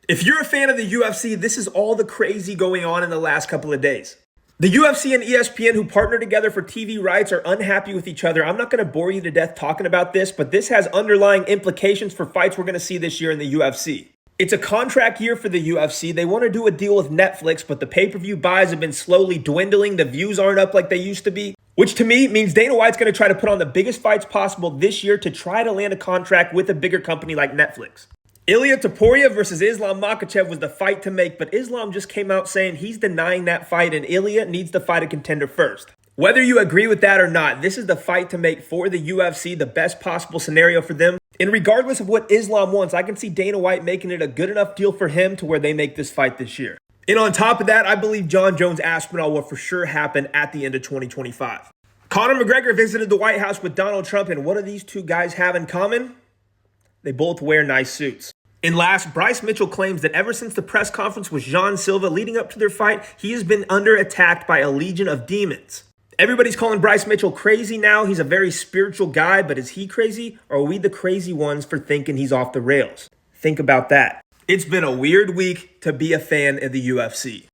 If you're a fan of the UFC, this is all the crazy going on in the last couple of days. The UFC and ESPN, who partner together for TV rights, are unhappy with each other. I'm not going to bore you to death talking about this, but this has underlying implications for fights we're going to see this year in the UFC. It's a contract year for the UFC. They want to do a deal with Netflix, but the pay-per-view buys have been slowly dwindling. The views aren't up like they used to be, which to me means Dana White's going to try to put on the biggest fights possible this year to try to land a contract with a bigger company like Netflix. Ilia Topuria versus Islam Makhachev was the fight to make, but Islam just came out saying he's denying that fight and Ilia needs to fight a contender first. Whether you agree with that or not, this is the fight to make for the UFC, the best possible scenario for them. And regardless of what Islam wants, I can see Dana White making it a good enough deal for him to where they make this fight this year. And on top of that, I believe John Jones Aspinall will for sure happen at the end of 2025. Conor McGregor visited the White House with Donald Trump, and what do these two guys have in common? They both wear nice suits. And last, Bryce Mitchell claims that ever since the press conference with Jean Silva leading up to their fight, he has been under attack by a legion of demons. Everybody's calling Bryce Mitchell crazy now. He's a very spiritual guy, but is he crazy? Or are we the crazy ones for thinking he's off the rails? Think about that. It's been a weird week to be a fan of the UFC.